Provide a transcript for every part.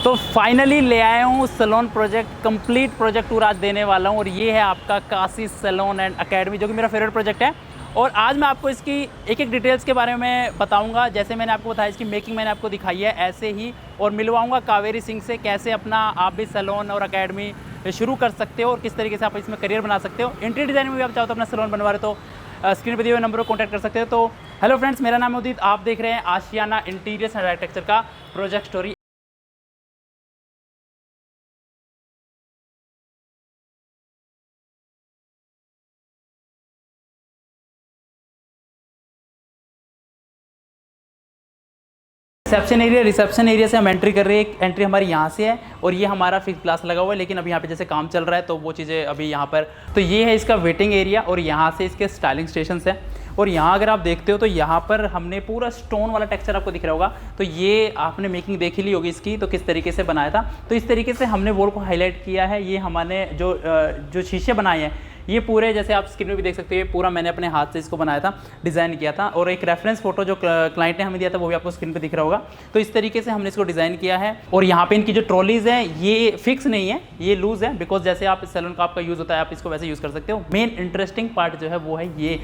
तो फाइनली ले आया हूँ salon project, complete project tour आज देने वाला हूँ। और ये है आपका काशी सैलून एंड एकेडमी, जो कि मेरा फेवरेट प्रोजेक्ट है। और आज मैं आपको इसकी एक एक डिटेल्स के बारे में बताऊंगा। जैसे मैंने आपको बताया, इसकी मेकिंग मैंने आपको दिखाई है, ऐसे ही और मिलवाऊंगा कावेरी सिंह से कैसे अपना आप भी सैलून और एकेडमी शुरू कर सकते हो और किस तरीके से आप इसमें करियर बना सकते हो। इंटीरियर डिज़ाइन में भी आप चाहो तो अपना सैलून बनवा रहे तो स्क्रीन पर दिए हुए नंबर पर कॉन्टैक्ट कर सकते हो। तो हेलो फ्रेंड्स, मेरा नाम है उदित, आप देख रहे हैं आशियाना इंटीरियर्स एंड आर्किटेक्चर का प्रोजेक्ट स्टोरी। रिसेप्शन एरिया से हम एंट्री कर रहे हैं। एंट्री हमारी यहाँ से है और ये हमारा फिक्स ग्लास लगा हुआ है, लेकिन अभी यहाँ पे जैसे काम चल रहा है तो वो चीज़ें अभी यहाँ पर, तो ये है इसका वेटिंग एरिया और यहाँ से इसके स्टाइलिंग स्टेशन है। और यहाँ अगर आप देखते हो तो यहाँ पर हमने पूरा स्टोन वाला टेक्सचर आपको दिख रहा होगा। तो ये आपने मेकिंग देख ही ली होगी इसकी, तो किस तरीके से बनाया था। तो इस तरीके से हमने वॉल को हाईलाइट किया है। ये हमने जो शीशे बनाए हैं, ये पूरे जैसे आप स्क्रीन में भी देख सकते हो, पूरा मैंने अपने हाथ से इसको बनाया था, डिज़ाइन किया था। और एक रेफरेंस फोटो जो क्लाइंट ने हमें दिया था वो भी आपको स्क्रीन पे दिख रहा होगा। तो इस तरीके से हमने इसको डिज़ाइन किया है। और यहाँ पे इनकी जो ट्रॉलीज़ हैं ये फिक्स नहीं है, ये लूज़ है, बिकॉज जैसे आप सैलून का आपका यूज़ होता है आप इसको वैसे यूज़ कर सकते हो। मेन इंटरेस्टिंग पार्ट जो है वो है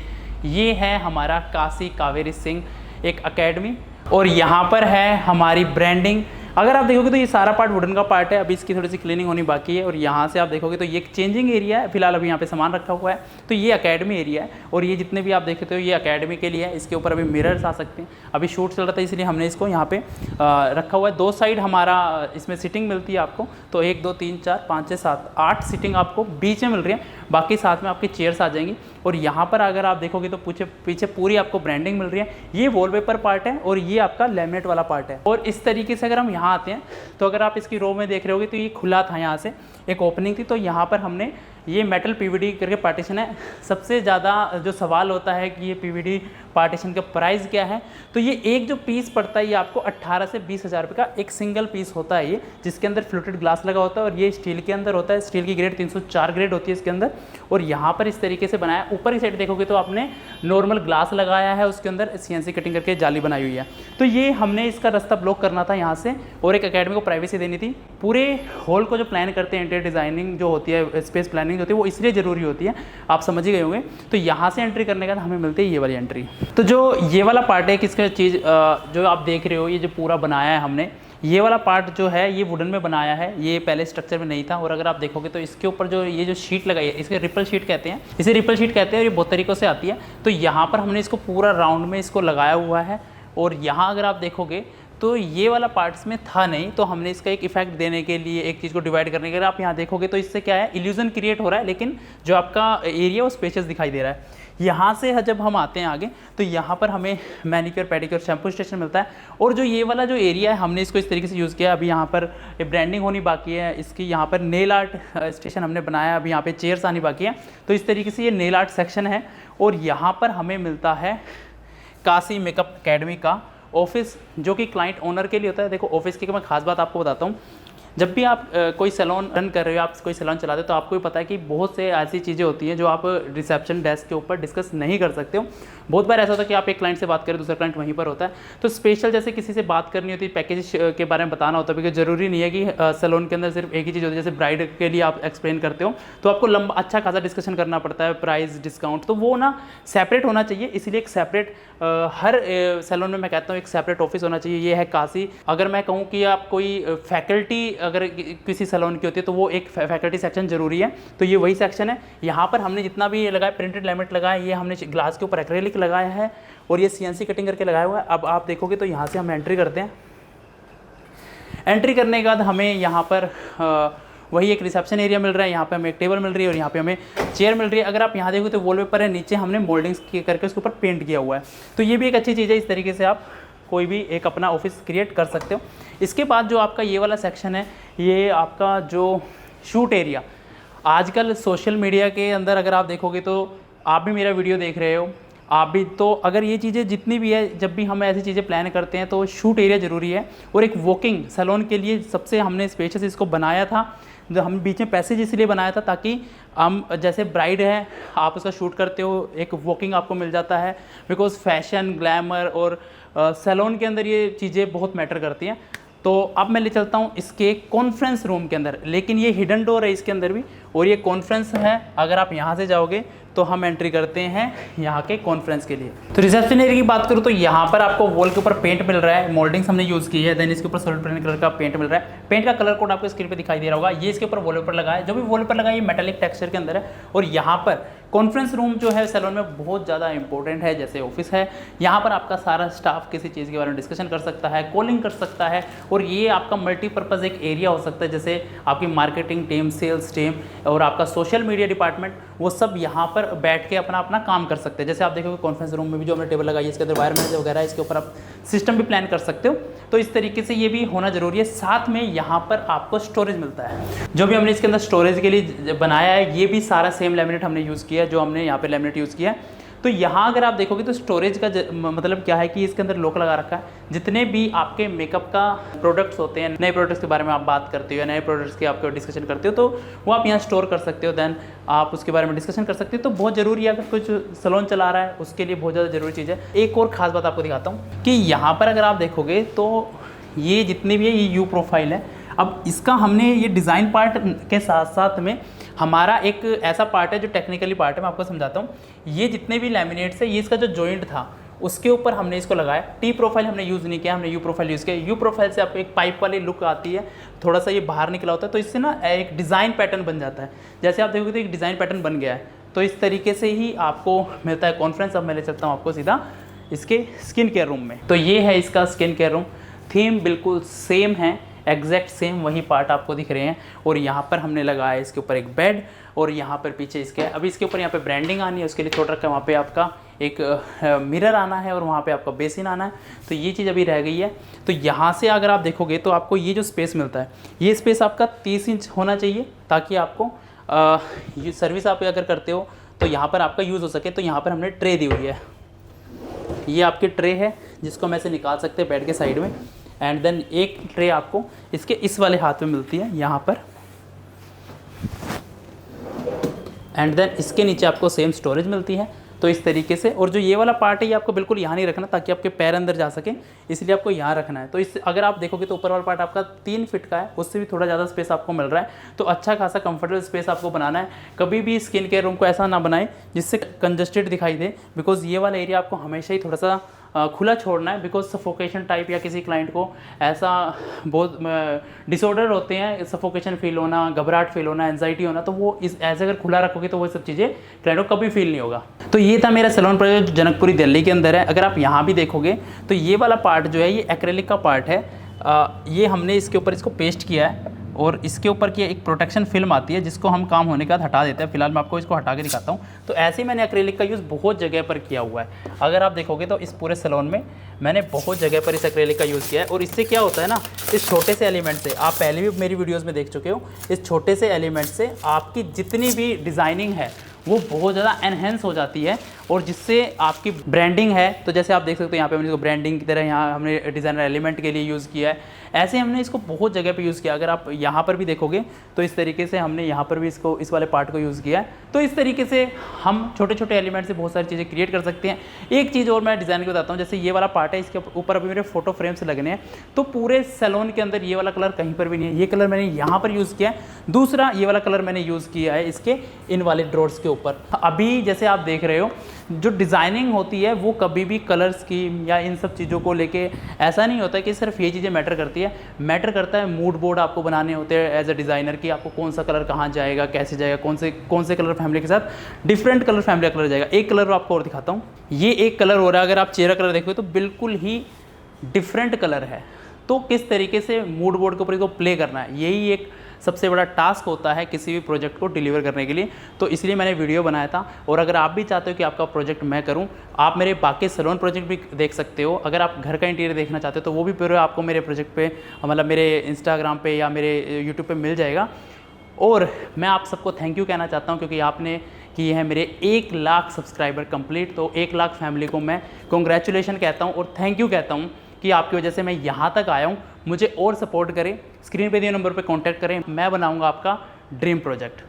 ये है हमारा काशी कावेरी सिंह एक एकेडमी। और यहाँ पर है हमारी ब्रांडिंग। अगर आप देखोगे तो ये सारा पार्ट वुडन का पार्ट है, अभी इसकी थोड़ी सी क्लीनिंग होनी बाकी है। और यहाँ से आप देखोगे तो ये एक चेंजिंग एरिया है, फिलहाल अभी यहाँ पे सामान रखा हुआ है। तो ये एकेडमी एरिया है और ये जितने भी आप देखते हो ये एकेडमी के लिए है। इसके ऊपर अभी मिरर्स आ सकते हैं, अभी शूट चल रहा था इसलिए हमने इसको यहाँ पे रखा हुआ है। 2 साइड हमारा इसमें सीटिंग मिलती है आपको, तो 1 2 3 4 5 6 7 8 सीटिंग आपको बीच में मिल रही है, बाकी साथ में आपकी चेयर्स आ जाएंगी। और यहाँ पर अगर आप देखोगे तो पीछे पूरी आपको ब्रांडिंग मिल रही है। ये वॉलपेपर पार्ट है और ये आपका लैमिनेट वाला पार्ट है। और इस तरीके से अगर हम यहाँ आते हैं तो अगर आप इसकी रो में देख रहे होगे तो ये खुला था, यहाँ से एक ओपनिंग थी। तो यहाँ पर हमने ये मेटल पीवीडी करके पार्टीशन है। सबसे ज़्यादा जो सवाल होता है कि ये पीवीडी पार्टीशन का प्राइस क्या है, तो ये एक जो पीस पड़ता है ये आपको 18 से 20 हज़ार रुपये का एक सिंगल पीस होता है ये, जिसके अंदर फ्लूटेड ग्लास लगा होता है। और ये स्टील के अंदर होता है, स्टील की ग्रेड 304 ग्रेड होती है इसके अंदर। और यहाँ पर इस तरीके से बनाया, ऊपर की साइड देखोगे तो आपने नॉर्मल ग्लास लगाया है, उसके अंदर CNC कटिंग करके जाली बनाई हुई है। तो ये हमने इसका रास्ता ब्लॉक करना था यहाँ से, और एक एकेडमी को प्राइवेसी देनी थी। पूरे हॉल को जो प्लान करते हैं, इंटीरियर डिज़ाइनिंग जो होती है, स्पेस प्लानिंग होती है, वो इसलिए ज़रूरी होती है, आप समझ ही गए होंगे। तो यहाँ से एंट्री करने का हमें मिलती है ये वाली एंट्री। तो जो ये वाला पार्ट है, किसका चीज़ जो आप देख रहे हो, ये जो पूरा बनाया है हमने, ये वाला पार्ट जो है ये वुडन में बनाया है, ये पहले स्ट्रक्चर में नहीं था। और अगर आप देखोगे तो इसके ऊपर जो ये जो शीट लगाई है, इसके रिपल शीट कहते हैं, इसे रिपल शीट कहते हैं और ये बहुत तरीक़ों से आती है। तो यहाँ पर हमने इसको पूरा राउंड में इसको लगाया हुआ है। और यहाँ अगर आप देखोगे तो ये वाला पार्ट्स में था नहीं, तो हमने इसका एक इफेक्ट देने के लिए, एक चीज़ को डिवाइड करने के लिए, आप यहाँ देखोगे तो इससे क्या है, इल्यूजन क्रिएट हो रहा है, लेकिन जो आपका एरिया वो स्पेशियस दिखाई दे रहा है। यहाँ से जब हम आते हैं आगे तो यहाँ पर हमें मैनिक्योर पेडिक्योर शैम्पू स्टेशन मिलता है। और जो ये वाला जो एरिया है हमने इसको इस तरीके से यूज़ किया। अभी यहाँ पर ब्रांडिंग होनी बाकी है इसकी, यहाँ पर नेल आर्ट स्टेशन हमने बनाया, अभी यहाँ पे चेयर्स आनी बाकी है। तो इस तरीके से ये नेल आर्ट सेक्शन है। और यहाँ पर हमें मिलता है काशी मेकअप एकेडमी का ऑफिस, जो कि क्लाइंट ओनर के लिए होता है। देखो ऑफिस की मैं खास बात आपको बताता हूँ, जब भी आप कोई सैलून रन कर रहे हो, आप कोई सैलून चलाते हो, तो आपको भी पता है कि बहुत से ऐसी चीज़ें होती हैं जो आप रिसेप्शन डेस्क के ऊपर डिस्कस नहीं कर सकते हो। बहुत बार ऐसा होता है कि आप एक क्लाइंट से बात करें, दूसरा क्लाइंट वहीं पर होता है। तो स्पेशल जैसे किसी से बात करनी होती है, पैकेज के बारे में बताना होता है, क्योंकि ज़रूरी नहीं है कि सैलून के अंदर सिर्फ एक ही चीज़ होती है। जैसे ब्राइड के लिए आप एक्सप्लेन करते हो तो आपको लंबा अच्छा खासा डिस्कशन करना पड़ता है, प्राइस डिस्काउंट, तो वो ना सेपरेट होना चाहिए। इसलिए एक सेपरेट हर सैलून में मैं कहता हूँ एक सेपरेट ऑफिस होना चाहिए। ये है काशी। अगर मैं कहूँ कि आप कोई फैकल्टी अगर किसी सैलून की होती है तो वो एक फैकल्टी सेक्शन जरूरी है, तो ये वही सेक्शन है। यहाँ पर हमने जितना भी ये लगाया, प्रिंटेड लैमिनेट लगाया, ये हमने ग्लास के ऊपर एक्रेलिक लगाया है और ये CNC कटिंग करके लगाया हुआ है। अब आप देखोगे तो यहाँ से हम एंट्री करते हैं। एंट्री करने के बाद हमें यहाँ पर वही एक रिसेप्शन एरिया मिल रहा है, यहाँ पे हमें एक टेबल मिल रही है और यहाँ पे हमें चेयर मिल रही है। अगर आप यहाँ देखो तो वॉलपेपर है, नीचे हमने मोल्डिंग्स करके उसके ऊपर पेंट किया हुआ है। तो ये भी एक अच्छी चीज़ है, इस तरीके से आप कोई भी एक अपना ऑफिस क्रिएट कर सकते हो। इसके बाद जो आपका ये वाला सेक्शन है, ये आपका जो शूट एरिया, आजकल सोशल मीडिया के अंदर अगर आप देखोगे तो आप भी मेरा वीडियो देख रहे हो, आप भी, तो अगर ये चीज़ें जितनी भी है, जब भी हम ऐसी चीज़ें प्लान करते हैं तो शूट एरिया ज़रूरी है। और एक वॉकिंग सैलून के लिए सबसे हमने स्पेशस इसको बनाया था, जो हम बीच में पैसेज इसलिए बनाया था ताकि हम जैसे ब्राइड है आप उसका शूट करते हो, एक वॉकिंग आपको मिल जाता है। बिकॉज फैशन, ग्लैमर और सैलून के अंदर ये चीज़ें बहुत मैटर करती हैं। तो अब मैं ले चलता हूँ इसके कॉन्फ्रेंस रूम के अंदर, लेकिन ये हिडन डोर है इसके अंदर भी, और ये कॉन्फ्रेंस है। अगर आप यहाँ से जाओगे तो हम एंट्री करते हैं यहाँ के कॉन्फ्रेंस के लिए। तो रिसेप्शन एरिया की बात करूँ तो यहाँ पर आपको वॉल के ऊपर पेंट मिल रहा है, मोल्डिंग्स हमने यूज़ की है, देन इसके ऊपर सॉलिड ब्राउन कलर का पेंट मिल रहा है। पेंट का कलर कोड आपको स्क्रीन पे दिखाई दे रहा होगा। ये इसके ऊपर वॉलपेपर लगा है, जो भी वॉलपेपर लगा है ये मेटालिक टेक्सचर के अंदर है। और यहाँ पर कॉन्फ्रेंस रूम जो है सैलून में बहुत ज़्यादा इंपॉर्टेंट है, जैसे ऑफिस है। यहाँ पर आपका सारा स्टाफ किसी चीज़ के बारे में डिस्कशन कर सकता है, कॉलिंग कर सकता है, और ये आपका मल्टीपर्पज़ एक एरिया हो सकता है, जैसे आपकी मार्केटिंग टीम, सेल्स टीम और आपका सोशल मीडिया डिपार्टमेंट, वो सब यहाँ पर बैठ के अपना अपना काम कर सकते हैं। जैसे आप देखोगे कॉन्फ्रेंस रूम में भी जो हमने टेबल लगाई है इसके अंदर वायर मैनेजर वगैरह है, इसके ऊपर आप सिस्टम भी प्लान कर सकते हो। तो इस तरीके से ये भी होना जरूरी है। साथ में यहाँ पर आपको स्टोरेज मिलता है, जो भी हमने इसके अंदर स्टोरेज के लिए बनाया है ये भी सारा सेम लैमिनेट हमने यूज़ किया है, जो हमने यहाँ पे लैमिनेट यूज़ किया है। तो यहाँ अगर आप देखोगे तो स्टोरेज का मतलब क्या है कि इसके अंदर लॉक लगा रखा है। जितने भी आपके मेकअप का प्रोडक्ट्स होते हैं, नए प्रोडक्ट्स के बारे में आप बात करते हो या नए प्रोडक्ट्स के आपको डिस्कशन करते हो, तो वो आप यहाँ स्टोर कर सकते हो, देन आप उसके बारे में डिस्कशन कर सकते हो। तो बहुत ज़रूरी है, अगर कुछ सैलून चला रहा है उसके लिए बहुत ज़्यादा ज़रूरी चीज़ है। एक और ख़ास बात आपको दिखाता हूँ कि यहाँ पर अगर आप देखोगे तो ये जितनी भी है ये यू प्रोफाइल है। अब इसका हमने ये डिज़ाइन पार्ट के साथ साथ में हमारा एक ऐसा पार्ट है जो टेक्निकली पार्ट है, मैं आपको समझाता हूँ। ये जितने भी लैमिनेट्स है, ये इसका जो जॉइंट था उसके ऊपर हमने इसको लगाया। टी प्रोफाइल हमने यूज़ नहीं किया, हमने यू प्रोफाइल यूज़ किया। यू प्रोफाइल से आपको एक पाइप वाली लुक आती है, थोड़ा सा ये बाहर निकला होता है, तो इससे ना एक डिज़ाइन पैटर्न बन जाता है। जैसे आप देखोगे तो एक डिज़ाइन पैटर्न बन गया है। तो इस तरीके से ही आपको मिलता है कॉन्फ्रेंस। अब मैं ले चलता हूँ आपको सीधा इसके स्किन केयर रूम में। तो ये है इसका स्किन केयर रूम। थीम बिल्कुल सेम है, एग्जैक्ट सेम वही पार्ट आपको दिख रहे हैं। और यहाँ पर हमने लगाया इसके ऊपर एक बेड, और यहाँ पर पीछे इसके अभी इसके ऊपर यहाँ पे ब्रांडिंग आनी है, उसके लिए छोड़ रखा है। वहाँ पे आपका एक मिरर आना है और वहाँ पे आपका बेसिन आना है। तो ये चीज़ अभी रह गई है। तो यहाँ से अगर आप देखोगे तो आपको ये जो स्पेस मिलता है, ये स्पेस आपका 30 इंच होना चाहिए, ताकि आपको ये सर्विस आप अगर करते हो तो यहाँ पर आपका यूज़ हो सके। तो यहाँ पर हमने ट्रे दी हुई है, ये आपकी ट्रे है जिसको हम ऐसे निकाल सकते हैं बेड के साइड में। एंड देन एक ट्रे आपको इसके इस वाले हाथ में मिलती है यहाँ पर, एंड देन इसके नीचे आपको सेम स्टोरेज मिलती है। तो इस तरीके से, और जो ये वाला पार्ट है ये आपको बिल्कुल यहाँ नहीं रखना, ताकि आपके पैर अंदर जा सके, इसलिए आपको यहाँ रखना है। तो इस अगर आप देखोगे तो ऊपर वाला पार्ट आपका 3 फीट का है, उससे भी थोड़ा ज़्यादा स्पेस आपको मिल रहा है। तो अच्छा खासा कंफर्टेबल स्पेस आपको बनाना है। कभी भी स्किन केयर रूम को ऐसा ना बनाए जिससे कंजस्टेड दिखाई दे, बिकॉज ये वाला एरिया आपको हमेशा ही थोड़ा सा खुला छोड़ना है। बिकॉज सफोकेशन टाइप या किसी क्लाइंट को ऐसा बहुत डिसऑर्डर होते हैं, सफोकेशन फील होना, घबराहट फील होना, एंजाइटी होना, तो वो इस ऐसे अगर खुला रखोगे तो वो सब चीज़ें क्लाइंट को कभी फील नहीं होगा। तो ये था मेरा सैलून प्रोजेक्ट जो जनकपुरी दिल्ली के अंदर है। अगर आप यहाँ भी देखोगे तो ये वाला पार्ट जो है ये एक्रेलिक का पार्ट है। ये हमने इसके ऊपर इसको पेस्ट किया है, और इसके ऊपर की एक प्रोटेक्शन फिल्म आती है जिसको हम काम होने के बाद हटा देते हैं। फिलहाल मैं आपको इसको हटा के दिखाता हूँ। तो ऐसे ही मैंने एक्रेलिक का यूज़ बहुत जगह पर किया हुआ है। अगर आप देखोगे तो इस पूरे सैलून में मैंने बहुत जगह पर इस एक्रेलिक का यूज़ किया है। और इससे क्या होता है ना, इस छोटे से एलिमेंट से, आप पहले भी मेरी वीडियोज़ में देख चुके हो, इस छोटे से एलिमेंट से आपकी जितनी भी डिज़ाइनिंग है वो बहुत ज़्यादा एनहेंस हो जाती है, और जिससे आपकी ब्रांडिंग है। तो जैसे आप देख सकते हो यहाँ पे हमने इसको ब्रांडिंग की तरह यहाँ हमने डिज़ाइनर एलिमेंट के लिए यूज़ किया है। ऐसे हमने इसको बहुत जगह पे यूज़ किया। अगर आप यहाँ पर भी देखोगे तो इस तरीके से हमने यहाँ पर भी इसको इस वाले पार्ट को यूज़ किया है। तो इस तरीके से हम छोटे छोटे एलिमेंट से बहुत सारी चीज़ें क्रिएट कर सकते हैं। एक चीज़ और मैं डिज़ाइन को बताता हूँ, जैसे ये वाला पार्ट है, इसके ऊपर अभी मेरे फोटो फ्रेम्स लगने हैं। तो पूरे सैलून के अंदर ये वाला कलर कहीं पर भी नहीं है, ये कलर मैंने यहाँ पर यूज़ किया है। दूसरा ये वाला कलर मैंने यूज़ किया है इसके इन वाले ड्रॉर्स के ऊपर। अभी जैसे आप देख रहे हो जो डिज़ाइनिंग होती है वो कभी भी कलर स्कीम या इन सब चीज़ों को लेके ऐसा नहीं होता है कि सिर्फ ये चीज़ें मैटर करती है। मैटर करता है मूड बोर्ड आपको बनाने होते हैं एज अ डिज़ाइनर, कि आपको कौन सा कलर कहाँ जाएगा, कैसे जाएगा, कौन से कलर फैमिली के साथ डिफरेंट कलर फैमिली का कलर जाएगा। एक कलर आपको और दिखाता हूँ, ये एक कलर हो रहा है। अगर आप चेहरा कलर देखोगे तो बिल्कुल ही डिफरेंट कलर है। तो किस तरीके से मूड बोर्ड के ऊपर इसको प्ले करना है, यही एक सबसे बड़ा टास्क होता है किसी भी प्रोजेक्ट को डिलीवर करने के लिए। तो इसलिए मैंने वीडियो बनाया था। और अगर आप भी चाहते हो कि आपका प्रोजेक्ट मैं करूं, आप मेरे बाकी सैलून प्रोजेक्ट भी देख सकते हो। अगर आप घर का इंटीरियर देखना चाहते हो तो वो भी पूरे आपको मेरे प्रोजेक्ट पे, मतलब मेरे इंस्टाग्राम पे या मेरे यूट्यूब पे मिल जाएगा। और मैं आप सबको थैंक यू कहना चाहता हूँ, क्योंकि आपने किए हैं मेरे 1 लाख सब्सक्राइबर कंप्लीट। तो 1 लाख फैमिली को मैं कॉन्ग्रेचुलेशन कहता हूँ और थैंक यू कहता हूँ कि आपकी वजह से मैं यहाँ तक आया हूँ। मुझे और सपोर्ट करें, स्क्रीन पे दिए नंबर पे कांटेक्ट करें, मैं बनाऊँगा आपका ड्रीम प्रोजेक्ट।